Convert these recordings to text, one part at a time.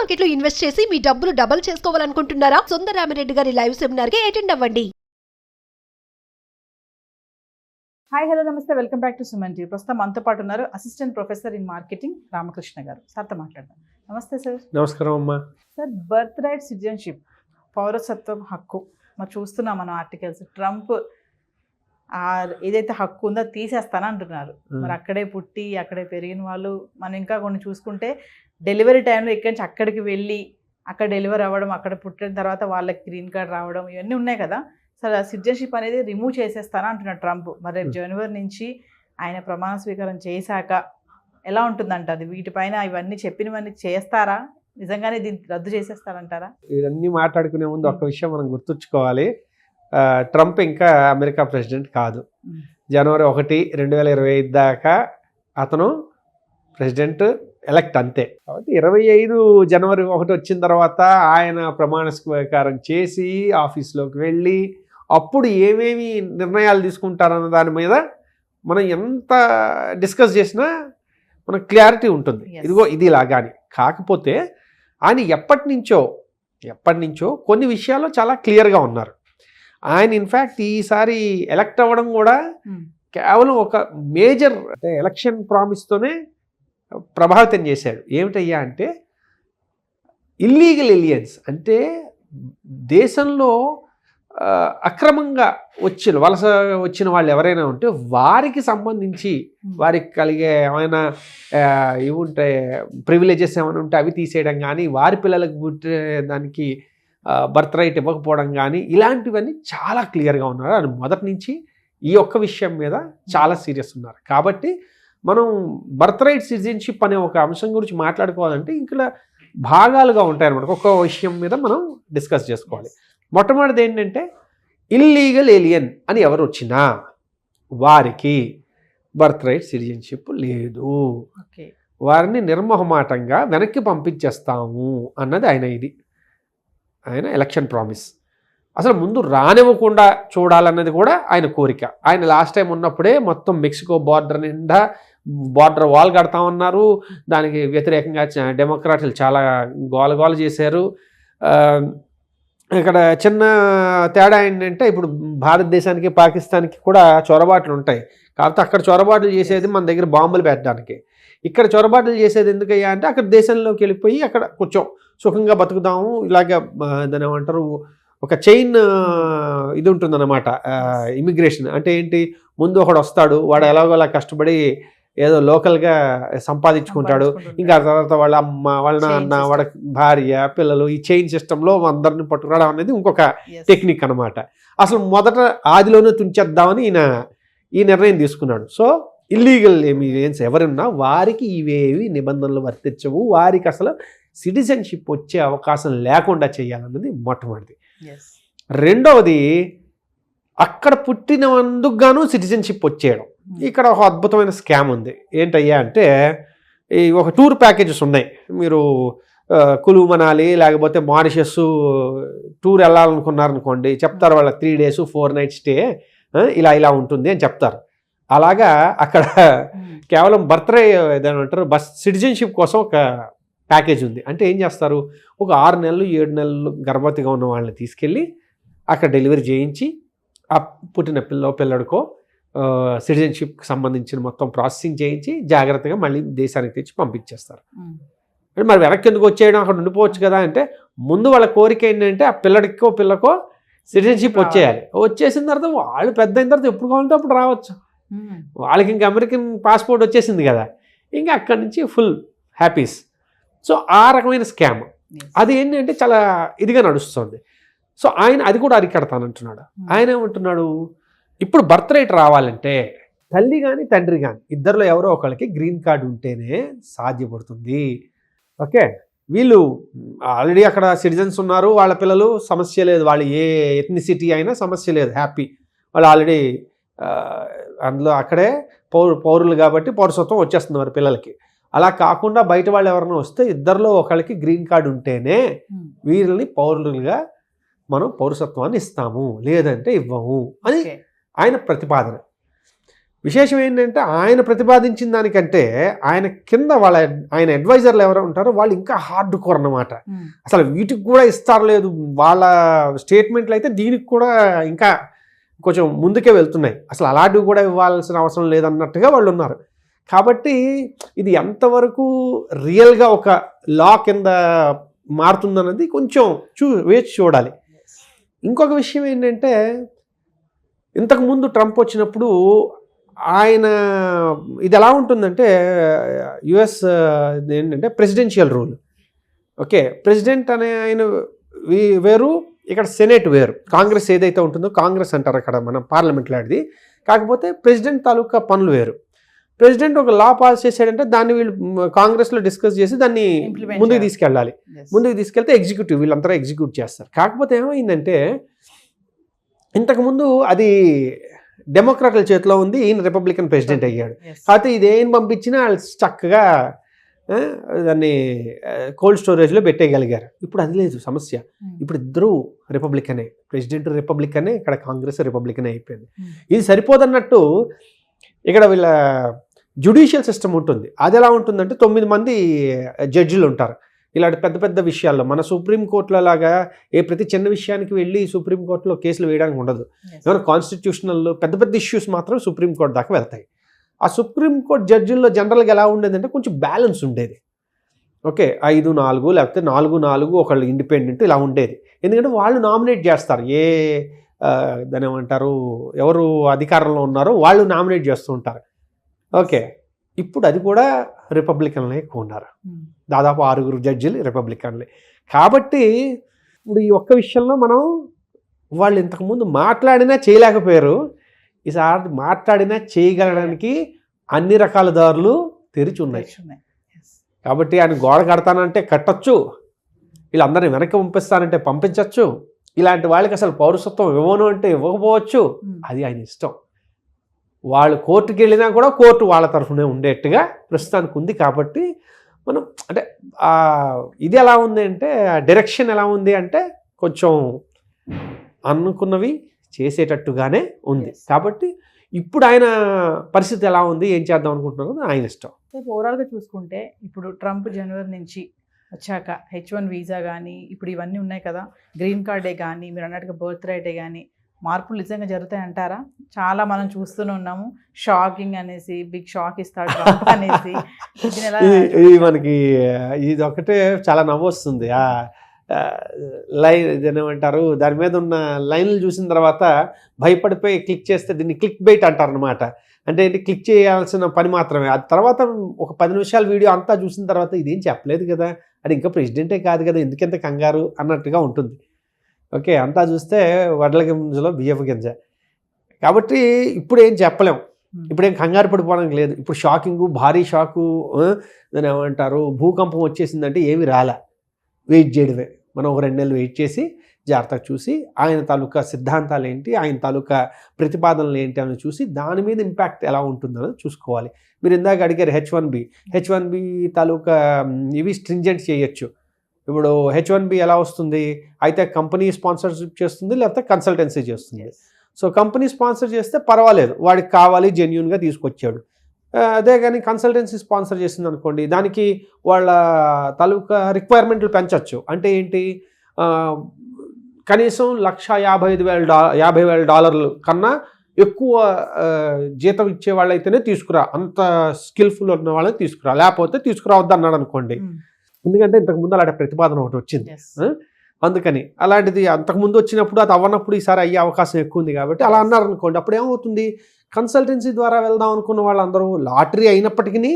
Market లో invest చేసి మీ డబ్బులు డబుల్ చేసుకోవాలనుకుంటున్నారా? సుందరరామిరెడ్డి గారి లైవ్ సెమినార్ కి అటెండ్ అవ్వండి. హాయ్ హలో నమస్తే, welcome back to Suman TV. ప్రస్తుతం మనతో పాటు ఉన్నారు assistant professor in marketing Ramakrishna గారు. సార్తో మాట్లాడదాం. నమస్తే సార్. నమస్కారం అమ్మా. సార్, బర్త్ రైట్ సిటిజన్షిప్, పౌరసత్వం హక్కు మరి చూస్తున్నాం మనం ఆర్టికల్స్. ట్రంప్ ఏదైతే హక్కు ఉందో తీసేస్తాను అంటున్నారు. మరి అక్కడే పుట్టి అక్కడే పెరిగిన వాళ్ళు మనం ఇంకా కొన్ని చూసుకుంటే డెలివరీ టైంలో ఇక్కడి నుంచి అక్కడికి వెళ్ళి అక్కడ డెలివరీ అవ్వడం, అక్కడ పుట్టిన తర్వాత వాళ్ళకి గ్రీన్ కార్డ్ రావడం, ఇవన్నీ ఉన్నాయి కదా. సార్, సిటిజన్షిప్ అనేది రిమూవ్ చేసేస్తానా అంటున్నాడు ట్రంప్. మరి రేపు జనవరి నుంచి ఆయన ప్రమాణ స్వీకారం చేశాక ఎలా ఉంటుందంట అది? వీటిపైన ఇవన్నీ చెప్పినవన్నీ చేస్తారా? నిజంగానే దీన్ని రద్దు చేసేస్తారంటారా? ఇవన్నీ మాట్లాడుకునే ముందు ఒక విషయం మనం గుర్తుంచుకోవాలి. ట్రంప్ ఇంకా అమెరికా ప్రెసిడెంట్ కాదు. జనవరి 1, 2025 దాకా అతను ప్రెసిడెంట్ ఎలక్ట్ అంతే. కాబట్టి 25 జనవరి 1 వచ్చిన తర్వాత ఆయన ప్రమాణ స్వీకారం చేసి ఆఫీస్లోకి వెళ్ళి అప్పుడు ఏమేమి నిర్ణయాలు తీసుకుంటారన్న దాని మీద మనం ఎంత డిస్కస్ చేసినా మనకు క్లారిటీ ఉంటుంది. ఇదిగో ఇది ఇలాగాని. కాకపోతే ఆయన ఎప్పటి నుంచో కొన్ని విషయాల్లో చాలా క్లియర్గా ఉన్నారు. ఆయన ఇన్ఫ్యాక్ట్ ఈసారి ఎలక్ట్ అవ్వడం కూడా కేవలం ఒక మేజర్ అంటే ఎలక్షన్ ప్రామిస్తోనే ప్రభావితం చేశాడు. ఏమిటయ్యా అంటే ఇల్లీగల్ ఎలియన్స్, అంటే దేశంలో అక్రమంగా వలస వచ్చిన వాళ్ళు ఎవరైనా ఉంటే వారికి సంబంధించి వారికి కలిగే ఏమైనా ఇవి ఉంటే ప్రివిలేజెస్ ఏమైనా ఉంటే అవి తీసేయడం కానీ, వారి పిల్లలకు పుట్టే దానికి బర్త్ రైట్ ఇవ్వకపోవడం కానీ, ఇలాంటివన్నీ చాలా క్లియర్గా ఉన్నారు. అని మొదటి నుంచి ఈ ఒక్క విషయం మీద చాలా సీరియస్ ఉన్నారు. కాబట్టి మనం బర్త్ రైట్ సిటిజన్షిప్ అనే ఒక అంశం గురించి మాట్లాడుకోవాలంటే ఇక్కడ భాగాలుగా ఉంటాయి అన్నమాట. ఒక్కొక్క విషయం మీద మనం డిస్కస్ చేసుకోవాలి. మొట్టమొదటిది ఏంటంటే ఇల్లీగల్ ఏలియన్ అని ఎవరు వచ్చినా వారికి బర్త్ రైట్ సిటిజన్షిప్ లేదు, వారిని నిర్మోహమాటంగా వెనక్కి పంపించేస్తాము అన్నది ఆయన ఎలక్షన్ ప్రామిస్. అసలు ముందు రానివ్వకుండా చూడాలన్నది కూడా ఆయన కోరిక. ఆయన లాస్ట్ టైం ఉన్నప్పుడే మొత్తం మెక్సికో బార్డర్ నిండా బార్డర్ వాల్ కడతామన్నారు. దానికి వ్యతిరేకంగా డెమోక్రాట్లు చాలా గోల చేశారు. ఇక్కడ చిన్న తేడా ఏంటంటే ఇప్పుడు భారతదేశానికి పాకిస్తాన్కి కూడా చొరబాట్లు ఉంటాయి. కాకపోతే అక్కడ చొరబాట్లు చేసేది మన దగ్గర బాంబులు పెట్టడానికి, ఇక్కడ చొరబాట్లు చేసేది ఎందుకయ్యా అంటే అక్కడ దేశంలోకి వెళ్ళిపోయి అక్కడ కొంచెం సుఖంగా బతుకుతాము. ఇలాగ దాని ఏమంటారు, ఒక చైన్ ఇది ఉంటుందన్నమాట. ఇమిగ్రేషన్ అంటే ఏంటి, ముందు ఒకడు వస్తాడు, వాడు ఎలాగోలా కష్టపడి ఏదో లోకల్గా సంపాదించుకుంటాడు. ఇంకా తర్వాత వాళ్ళ అమ్మ, వాళ్ళ నాన్న, వాళ్ళ భార్య, పిల్లలు, ఈ చైన్ సిస్టంలో అందరిని పట్టుకురావడం అనేది ఇంకొక టెక్నిక్ అనమాట. అసలు మొదట ఆదిలోనే తుంచేద్దామని ఈ నిర్ణయం తీసుకున్నాడు. సో ఇల్లీగల్ ఎమిగ్రెంట్స్ ఎవరున్నా వారికి ఇవేవి నిబంధనలు వర్తించవు, వారికి అసలు సిటిజన్షిప్ వచ్చే అవకాశం లేకుండా చేయాలన్నది మొట్టమొదటిది. రెండవది, అక్కడ పుట్టినందుకు గాను సిటిజన్షిప్ వచ్చేయడం. ఇక్కడ ఒక అద్భుతమైన స్కామ్ ఉంది. ఏంటయ్యా అంటే ఈ ఒక టూర్ ప్యాకేజెస్ ఉన్నాయి. మీరు కులు మనాలి లేకపోతే మారిషస్ టూర్ వెళ్ళాలనుకున్నారనుకోండి, చెప్తారు వాళ్ళ 3 days 4 nights స్టే ఇలా ఉంటుంది అని చెప్తారు. అలాగా అక్కడ కేవలం ఏదంటారు సిటిజన్షిప్ కోసం ఒక ప్యాకేజ్ ఉంది. అంటే ఏం చేస్తారు, ఒక 6 నెలలు 7 నెలలు గర్భవతిగా ఉన్న వాళ్ళని తీసుకెళ్ళి అక్కడ డెలివరీ చేయించి ఆ పుట్టిన పిల్లడికో సిటిజన్షిప్కి సంబంధించిన మొత్తం ప్రాసెసింగ్ చేయించి జాగ్రత్తగా మళ్ళీ దేశానికి తెచ్చి పంపించేస్తారు. మరి వెనక్కి ఎందుకు వచ్చేయడం, అక్కడ ఉండిపోవచ్చు కదా అంటే ముందు వాళ్ళ కోరిక ఏంటంటే ఆ పిల్లకో సిటిజన్షిప్ వచ్చేయాలి. వచ్చేసిన తర్వాత వాళ్ళు పెద్ద అయిన తర్వాత ఎప్పుడు కావాలంటే అప్పుడు రావచ్చు. వాళ్ళకి ఇంకా అమెరికన్ పాస్పోర్ట్ వచ్చేసింది కదా, ఇంకా అక్కడి నుంచి ఫుల్ హ్యాపీస్. సో ఆ రకమైన స్కామ్ అది ఏంటంటే చాలా ఇదిగా నడుస్తుంది. సో ఆయన అది కూడా అరికడతానంటున్నాడు. ఆయన ఏమంటున్నాడు, ఇప్పుడు బర్త్ రైట్ రావాలంటే తల్లి కానీ తండ్రి కానీ ఇద్దరిలో ఎవరో ఒకరికి గ్రీన్ కార్డు ఉంటేనే సాధ్యపడుతుంది. ఓకే, వీళ్ళు ఆల్రెడీ అక్కడ సిటిజన్స్ ఉన్నారు, వాళ్ళ పిల్లలు సమస్య లేదు, వాళ్ళు ఏ ఎథ్నిసిటీ అయినా సమస్య లేదు, హ్యాపీ. వాళ్ళు ఆల్రెడీ అందులో అక్కడే పౌరులు కాబట్టి పౌరసత్వం వచ్చేస్తుంది వారి పిల్లలకి. అలా కాకుండా బయట వాళ్ళు ఎవరైనా వస్తే ఇద్దరిలో ఒకరికి గ్రీన్ కార్డు ఉంటేనే వీళ్ళని పౌరులుగా మనం పౌరసత్వాన్ని ఇస్తాము, లేదంటే ఇవ్వము అని ఆయన ప్రతిపాదన. విశేషం ఏంటంటే ఆయన ప్రతిపాదించిన దానికంటే ఆయన కింద ఆయన అడ్వైజర్లు ఎవరు ఉంటారో వాళ్ళు ఇంకా హార్డ్ కోర్ అన్నమాట. అసలు వీటికి కూడా ఇస్తారు లేదు, వాళ్ళ స్టేట్మెంట్లు అయితే దీనికి కూడా ఇంకా కొంచెం ముందుకే వెళ్తున్నాయి, అసలు అలాంటివి కూడా ఇవ్వాల్సిన అవసరం లేదన్నట్టుగా వాళ్ళు ఉన్నారు. కాబట్టి ఇది ఎంతవరకు రియల్గా ఒక లా కింద మారుతుందన్నది కొంచెం వేచి చూడాలి. ఇంకొక విషయం ఏంటంటే ఇంతకుముందు ట్రంప్ వచ్చినప్పుడు ఆయన ఇది ఎలా ఉంటుందంటే యుఎస్ ఏంటంటే ప్రెసిడెన్షియల్ రూల్. ఓకే, ప్రెసిడెంట్ అనే ఆయన వేరు, ఇక్కడ సెనేట్ వేరు. కాంగ్రెస్ ఏదైతే ఉంటుందో కాంగ్రెస్ అంటారు అక్కడ మన పార్లమెంట్లో అది. కాకపోతే ప్రెసిడెంట్ తాలూకా పనులు వేరు. ప్రెసిడెంట్ ఒక లా పాస్ చేశాడంటే దాన్ని వీళ్ళు కాంగ్రెస్లో డిస్కస్ చేసి దాన్ని ముందుకు తీసుకెళ్ళాలి. ముందుకు తీసుకెళ్తే ఎగ్జిక్యూటివ్ వీళ్ళంతా ఎగ్జిక్యూట్ చేస్తారు. కాకపోతే ఏమైందంటే ఇంతకుముందు అది డెమోక్రాట్ల చేతిలో ఉంది, ఈయన రిపబ్లికన్ ప్రెసిడెంట్ అయ్యాడు. కాకపోతే ఇది ఏం పంపించినా వాళ్ళు చక్కగా దాన్ని కోల్డ్ స్టోరేజ్లో పెట్టేయగలిగారు. ఇప్పుడు అది లేదు సమస్య. ఇప్పుడు ఇద్దరు రిపబ్లికనే, ప్రెసిడెంట్ రిపబ్లికనే, ఇక్కడ కాంగ్రెస్ రిపబ్లికనే అయిపోయింది. ఇది సరిపోదన్నట్టు ఇక్కడ వీళ్ళ జ్యుడిషియల్ సిస్టమ్ ఉంటుంది. అది ఎలా ఉంటుందంటే 9 మంది జడ్జిలు ఉంటారు ఇలాంటి పెద్ద పెద్ద విషయాల్లో. మన సుప్రీంకోర్టులో లాగా ప్రతి చిన్న విషయానికి వెళ్ళి సుప్రీంకోర్టులో కేసులు వేయడానికి ఉండదు. ఏమైనా కాన్స్టిట్యూషనల్ పెద్ద పెద్ద ఇష్యూస్ మాత్రం సుప్రీంకోర్టు దాకా వెళ్తాయి. ఆ సుప్రీంకోర్టు జడ్జిల్లో జనరల్గా ఎలా ఉండేదంటే కొంచెం బ్యాలెన్స్ ఉండేది. ఓకే, 5-4 లేకపోతే 4-4 ఒకళ్ళు ఇండిపెండెంట్ ఇలా ఉండేది. ఎందుకంటే వాళ్ళు నామినేట్ చేస్తారు, దాని ఏమంటారు, ఎవరు అధికారంలో ఉన్నారో వాళ్ళు నామినేట్ చేస్తూ ఉంటారు. ఓకే, ఇప్పుడు అది కూడా రిపబ్లికన్లే ఎక్కువ ఉన్నారు. దాదాపు 6 జడ్జిలు రిపబ్లికన్లే. కాబట్టి ఇప్పుడు ఈ ఒక్క విషయంలో మనం వాళ్ళు ఇంతకుముందు మాట్లాడినా చేయలేకపోయారు, ఈసారి మాట్లాడినా చేయగలడానికి అన్ని రకాల దారులు తెరిచి ఉన్నాయి. కాబట్టి ఆయన గోడ కడతానంటే కట్టచ్చు, వీళ్ళందరినీ వెనక్కి పంపిస్తానంటే పంపించవచ్చు, ఇలాంటి వాళ్ళకి అసలు పౌరసత్వం ఇవ్వను అంటే ఇవ్వకపోవచ్చు, అది ఆయన ఇష్టం. వాళ్ళు కోర్టుకి వెళ్ళినా కూడా కోర్టు వాళ్ళ తరఫునే ఉండేట్టుగా ప్రస్తుతానికి ఉంది. కాబట్టి మనం అంటే ఇది ఎలా ఉంది అంటే డైరెక్షన్ ఎలా ఉంది అంటే కొంచెం అనుకున్నవి చేసేటట్టుగానే ఉంది. కాబట్టి ఇప్పుడు ఆయన పరిస్థితి ఎలా ఉంది, ఏం చేద్దాం అనుకుంటున్నారో ఆయన ఇష్టం. ఓవరాల్గా చూసుకుంటే ఇప్పుడు ట్రంప్ జనవరి నుంచి వచ్చాక H1 వీసా కానీ ఇప్పుడు ఇవన్నీ ఉన్నాయి కదా, గ్రీన్ కార్డే కానీ మీరు అన్నట్టుగా బర్త్ రైటే కానీ మార్పులు నిజంగా జరుగుతాయి అంటారా? చాలా మనం చూస్తూనే ఉన్నాము, షాకింగ్ అనేసి బిగ్ షాక్ ఇస్తాడు ట్రంప్ అనేసి. ఇది మనకి ఇది ఒకటే చాలా నవ్వు వస్తుంది. లైన్ ఏమంటారు, దాని మీద ఉన్న లైన్లు చూసిన తర్వాత భయపడిపోయి క్లిక్ చేస్తే దీన్ని క్లిక్ బైట్ అంటారు అనమాట. అంటే ఏంటి, క్లిక్ చేయాల్సిన పని మాత్రమే. ఆ తర్వాత ఒక 10 నిమిషాల వీడియో అంతా చూసిన తర్వాత ఇదేం చెప్పలేదు కదా, అది ఇంకా ప్రెసిడెంటే కాదు కదా, ఎందుకంత కంగారు అన్నట్టుగా ఉంటుంది. ఓకే, అంతా చూస్తే వడ్ల గింజలో బియ్యపు గింజ. కాబట్టి ఇప్పుడు ఏం చెప్పలేం, ఇప్పుడు ఏం కంగారు పడిపోవడానికి లేదు. ఇప్పుడు షాకింగు, భారీ షాకు, దాని ఏమంటారు, భూకంపం వచ్చేసిందంటే ఏమి రాలే, వెయిట్ చేయడమే. మనం ఒక 2 నెలలు వెయిట్ చేసి జాగ్రత్తగా చూసి ఆయన తాలూకా సిద్ధాంతాలు ఏంటి, ఆయన తాలూకా ప్రతిపాదనలు ఏంటి అని చూసి దాని మీద ఇంపాక్ట్ ఎలా ఉంటుందో చూసుకోవాలి. మీరు ఇందాక అడిగారు హెచ్1బి తాలూకా ఇవి స్ట్రింజెంట్ చేయొచ్చు. ఇప్పుడు H1B ఎలా వస్తుంది, అయితే కంపెనీ స్పాన్సర్షిప్ చేస్తుంది లేకపోతే కన్సల్టెన్సీ చేస్తుంది. సో కంపెనీ స్పాన్సర్ చేస్తే పర్వాలేదు, వాడికి కావాలి జెన్యూన్గా తీసుకొచ్చాడు. అదే కానీ కన్సల్టెన్సీ స్పాన్సర్ చేసింది అనుకోండి, దానికి వాళ్ళ తాలూకా రిక్వైర్మెంట్లు పెంచవచ్చు. అంటే ఏంటి, కనీసం $1,50,000 కన్నా ఎక్కువ జీతం ఇచ్చే వాళ్ళైతేనే తీసుకురా, అంత స్కిల్ఫుల్ ఉన్న వాళ్ళని తీసుకురా, లేకపోతే తీసుకురావద్దు అన్నాడు అనుకోండి. ఎందుకంటే ఇంతకుముందు అలాంటి ప్రతిపాదన ఒకటి వచ్చింది, అందుకని అలాంటిది అంతకుముందు వచ్చినప్పుడు అది అవ్వనప్పుడు ఈసారి అయ్యే అవకాశం ఎక్కువ ఉంది. కాబట్టి అలా అన్నారు అనుకోండి, అప్పుడు ఏమవుతుంది, కన్సల్టెన్సీ ద్వారా వెళ్దాం అనుకున్న వాళ్ళందరూ లాటరీ అయినప్పటికీ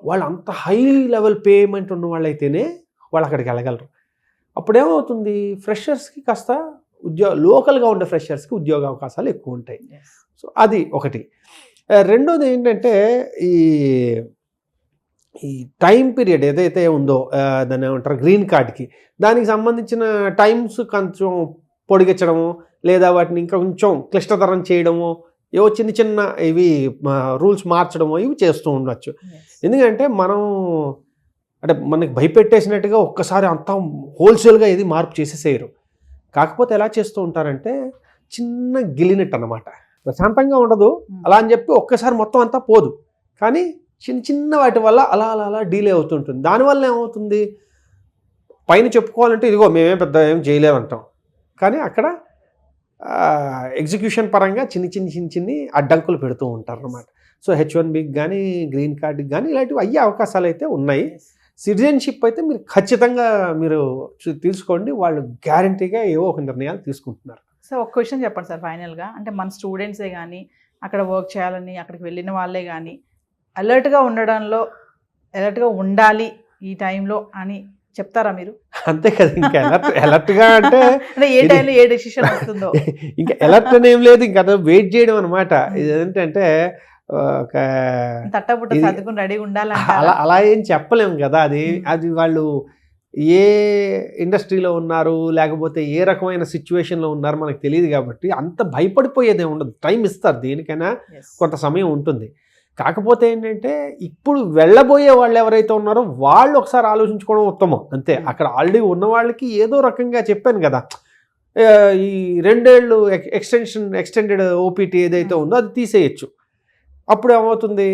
వాళ్ళు అంత హై లెవెల్ పేమెంట్ ఉన్న వాళ్ళైతేనే వాళ్ళు అక్కడికి వెళ్ళగలరు. అప్పుడేమవుతుంది, ఫ్రెషర్స్కి కాస్త లోకల్గా ఉండే ఫ్రెషర్స్కి ఉద్యోగ అవకాశాలు ఎక్కువ ఉంటాయి. సో అది ఒకటి. రెండోది ఏంటంటే ఈ టైం పీరియడ్ ఏదైతే ఉందో దాన్ని ఏమంటారు, గ్రీన్ కార్డ్కి, దానికి సంబంధించిన టైమ్స్ కొంచెం పొడిగించడము లేదా వాటిని ఇంకా కొంచెం క్లిష్టతరం చేయడము, ఏవో చిన్న చిన్న ఇవి రూల్స్ మార్చడము ఇవి చేస్తూ ఉండొచ్చు. ఎందుకంటే మనకి భయపెట్టేసినట్టుగా ఒక్కసారి అంతా హోల్సేల్గా ఏది మార్పు చేసేసేయరు. కాకపోతే ఎలా చేస్తూ ఉంటారంటే చిన్న గిలినట్టు అన్నమాట. ప్రశాంతంగా ఉండదు. అలా అని చెప్పి ఒక్కసారి మొత్తం అంతా పోదు, కానీ చిన్న చిన్న వాటి వల్ల అలా అలా అలా డీలే అవుతుంటుంది. దానివల్ల ఏమవుతుంది, పైన చెప్పుకోవాలంటే ఇదిగో మేమే పెద్ద ఏం చేయలేమంటాం, కానీ అక్కడ ఎగ్జిక్యూషన్ పరంగా చిన్ని అడ్డంకులు పెడుతూ ఉంటారు అన్నమాట. సో H1Bకి కానీ గ్రీన్ కార్డ్కి కానీ ఇలాంటివి అయ్యే అవకాశాలు అయితే ఉన్నాయి. సిటిజన్షిప్ అయితే మీరు ఖచ్చితంగా మీరు తీసుకోండి, వాళ్ళు గ్యారంటీగా ఏవో ఒక నిర్ణయాలు తీసుకుంటున్నారు. సార్ ఒక క్వశ్చన్ చెప్పండి సార్ ఫైనల్గా, అంటే మన స్టూడెంట్సే కానీ అక్కడ వర్క్ చేయాలని అక్కడికి వెళ్ళిన వాళ్ళే కానీ అలర్ట్గా ఉండడంలో అలర్ట్గా ఉండాలి ఈ టైంలో అని చెప్తారా మీరు? అంతే కదా, ఇంకా అలర్ట్గా అంటే ఏ టైంలో ఏ డెసిషన్ వస్తుందో ఇంకా అలర్ట్ అని ఏం లేదు, ఇంకా అదే వెయిట్ చేయడం అనమాట. ఇది ఏంటంటే ఒక తట్టబుట్ట సర్దుకుని రెడీ ఉండాలంటే అలా ఏం చెప్పలేము కదా. అది వాళ్ళు ఏ ఇండస్ట్రీలో ఉన్నారు, లేకపోతే ఏ రకమైన సిచ్యువేషన్లో ఉన్నారు మనకు తెలియదు కాబట్టి అంత భయపడిపోయేదే ఉండదు. టైం ఇస్తారు, దేనికైనా కొంత సమయం ఉంటుంది. కాకపోతే ఏంటంటే ఇప్పుడు వెళ్ళబోయే వాళ్ళు ఎవరైతే ఉన్నారో వాళ్ళు ఒకసారి ఆలోచించుకోవడం ఉత్తమం అంతే. అక్కడ ఆల్రెడీ ఉన్న వాళ్ళకి ఏదో రకంగా చెప్పాను కదా, ఈ 2 ఏళ్ళు ఎక్స్టెండెడ్ ఓపీటీ ఏదైతే ఉందో అది తీసేయచ్చు. అప్పుడు ఏమవుతుంది,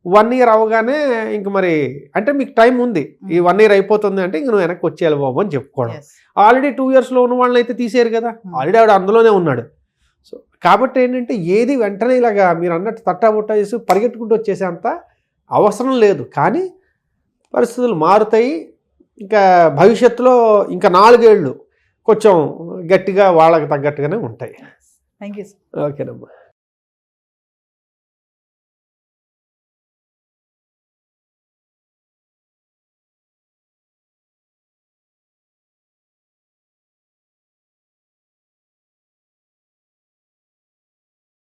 1 year అవగానే ఇంక మరి అంటే మీకు టైం ఉంది, ఈ 1 year అయిపోతుంది అంటే ఇంక నువ్వు వెనక్కి వచ్చేయాలి బాబు అని చెప్పుకోవడం. ఆల్రెడీ 2 yearsలో ఉన్న వాళ్ళని అయితే తీసేయరు కదా, ఆల్రెడీ ఆవిడ అందులోనే ఉన్నాడు. సో కాబట్టి ఏంటంటే ఏది వెంటనే ఇలాగా మీరు అన్నట్టు తట్టాబుట్టా చేసి పరిగెట్టుకుంటూ వచ్చేసేంత అవసరం లేదు. కానీ పరిస్థితులు మారుతాయి. ఇంకా భవిష్యత్తులో ఇంకా 4 ఏళ్ళు కొంచెం గట్టిగా వాళ్ళకి తగ్గట్టుగానే ఉంటాయి. Thank you. ఓకేనమ్మా.